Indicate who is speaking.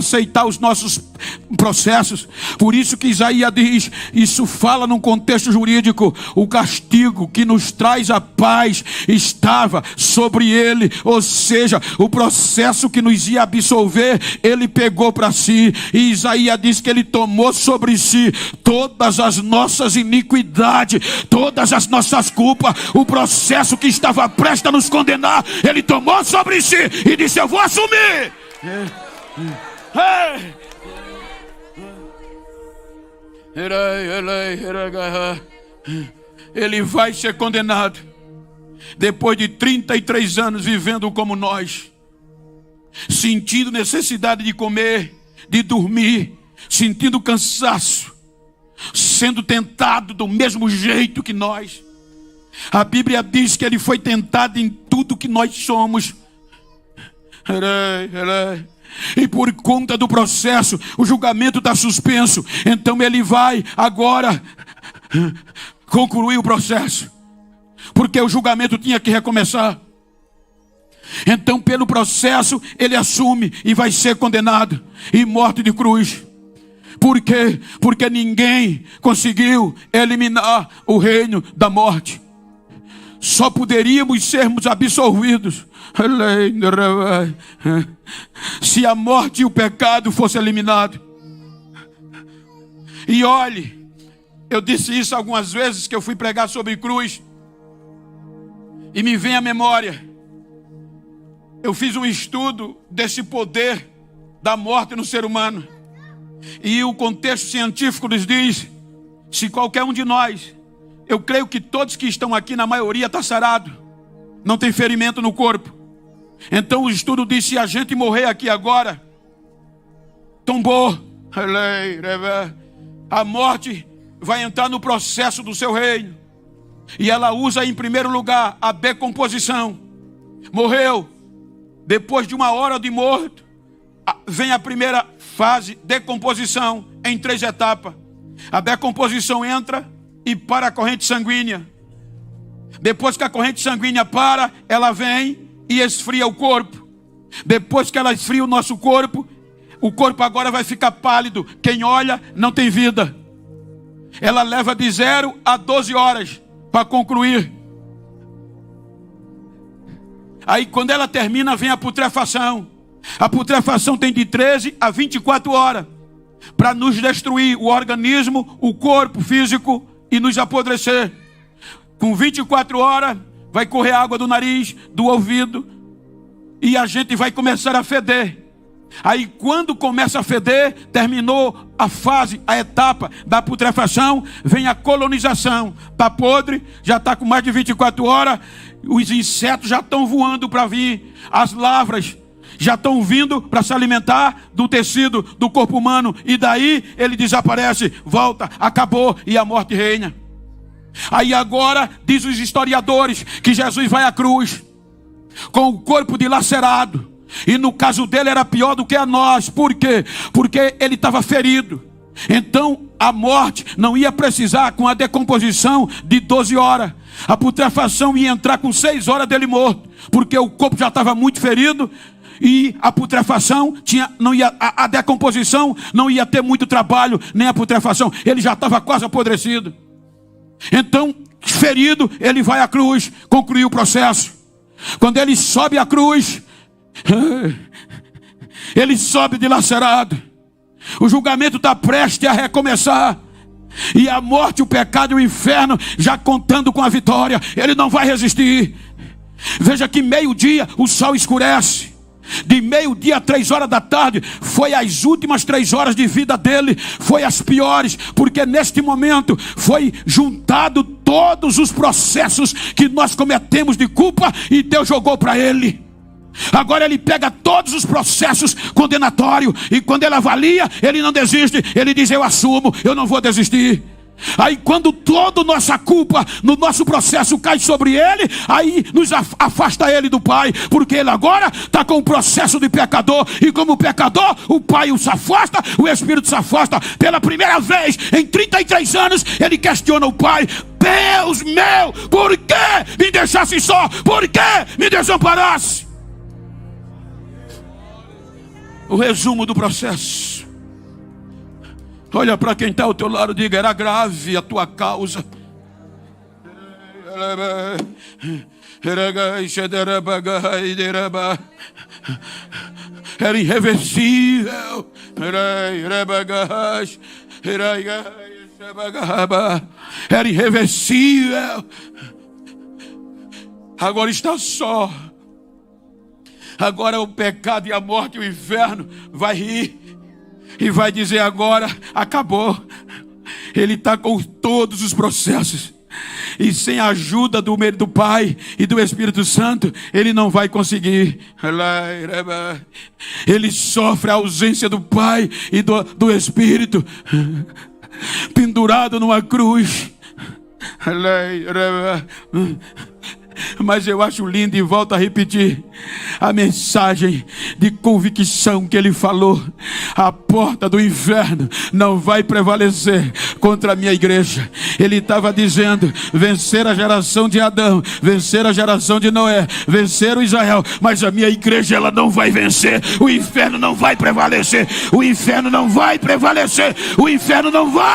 Speaker 1: aceitar os nossos processos. Por isso que Isaías diz, isso fala num contexto jurídico, o castigo que nos traz a paz estava sobre ele, ou seja, o processo que nos ia absolver, ele pegou para si. E Isaías diz que ele tomou sobre si todas as nossas iniquidades, todas as nossas culpas, o processo que estava prestes a nos condenar, ele tomou sobre si e disse, eu vou assumir. Ele vai ser condenado depois de 33 anos vivendo como nós, sentindo necessidade de comer, de dormir, sentindo cansaço, sendo tentado do mesmo jeito que nós. A Bíblia diz que ele foi tentado em tudo que nós somos. E por conta do processo, o julgamento está suspenso. Então ele vai agora concluir o processo, porque o julgamento tinha que recomeçar. Então pelo processo ele assume e vai ser condenado e morto de cruz. Por quê? Porque ninguém conseguiu eliminar o reino da morte. Só poderíamos sermos absolvidos se a morte e o pecado fossem eliminados. E olhe, eu disse isso algumas vezes que eu fui pregar sobre cruz, e me vem à memória, eu fiz um estudo desse poder da morte no ser humano, e o contexto científico nos diz, se qualquer um de nós, eu creio que todos que estão aqui, na maioria está sarado, não tem ferimento no corpo. Então o estudo diz, se a gente morrer aqui agora, tombou, a morte vai entrar no processo do seu reino. E ela usa em primeiro lugar a decomposição. Morreu, depois de 1 hora de morto, vem a primeira fase, decomposição, em 3 etapas. A decomposição entra e para a corrente sanguínea. Depois que a corrente sanguínea para, ela vem e esfria o corpo. Depois que ela esfria o nosso corpo, o corpo agora vai ficar pálido. Quem olha não tem vida. Ela leva de 0 a 12 horas para concluir. Aí quando ela termina, vem a putrefação. A putrefação tem de 13 a 24 horas para nos destruir o organismo, o corpo físico e nos apodrecer. Com 24 horas vai correr água do nariz, do ouvido, e a gente vai começar a feder. Aí quando começa a feder, terminou a fase, a etapa da putrefação, vem a colonização. Está podre, já está com mais de 24 horas, os insetos já estão voando para vir, as lavras já estão vindo para se alimentar do tecido do corpo humano, e daí ele desaparece, volta, acabou, e a morte reina. Aí agora, diz os historiadores, que Jesus vai à cruz, com o corpo dilacerado, e no caso dele era pior do que a nós. Por quê? Porque ele estava ferido. Então a morte não ia precisar com a decomposição de 12 horas. A putrefação ia entrar com 6 horas dele morto, porque o corpo já estava muito ferido. E a putrefação a decomposição não ia ter muito trabalho, nem a putrefação, ele já estava quase apodrecido. Então, ferido, ele vai à cruz, concluir o processo. Quando ele sobe à cruz, ele sobe dilacerado. O julgamento está prestes a recomeçar. E a morte, o pecado e o inferno já contando com a vitória. Ele não vai resistir. Veja que meio-dia o sol escurece. De meio-dia a 3 horas da tarde, foi as últimas 3 horas de vida dele, foi as piores, porque neste momento foi juntado todos os processos que nós cometemos de culpa, e Deus jogou para ele. Agora ele pega todos os processos condenatórios, e quando ele avalia, ele não desiste, ele diz, eu assumo, eu não vou desistir. Aí quando toda nossa culpa no nosso processo cai sobre ele, aí nos afasta ele do Pai, porque ele agora está com o processo de pecador, e como pecador o Pai se afasta, o Espírito se afasta. Pela primeira vez em 33 anos ele questiona o Pai: Deus meu, por que me deixasse só? Por que me desamparasse? O resumo do processo. Olha para quem está ao teu lado, diga: era grave a tua causa. Era irreversível. Era irreversível. Agora está só. Agora o pecado e a morte e o inferno vai rir e vai dizer: agora acabou. Ele está com todos os processos, e sem a ajuda do Pai e do Espírito Santo, ele não vai conseguir. Ele sofre a ausência do Pai e do Espírito, pendurado numa cruz. Mas eu acho lindo, e volto a repetir a mensagem de convicção que ele falou: a porta do inferno não vai prevalecer contra a minha igreja. Ele estava dizendo: vencer a geração de Adão, vencer a geração de Noé, vencer o Israel, mas a minha igreja, ela não vai vencer. O inferno não vai prevalecer. O inferno não vai prevalecer. O inferno não vai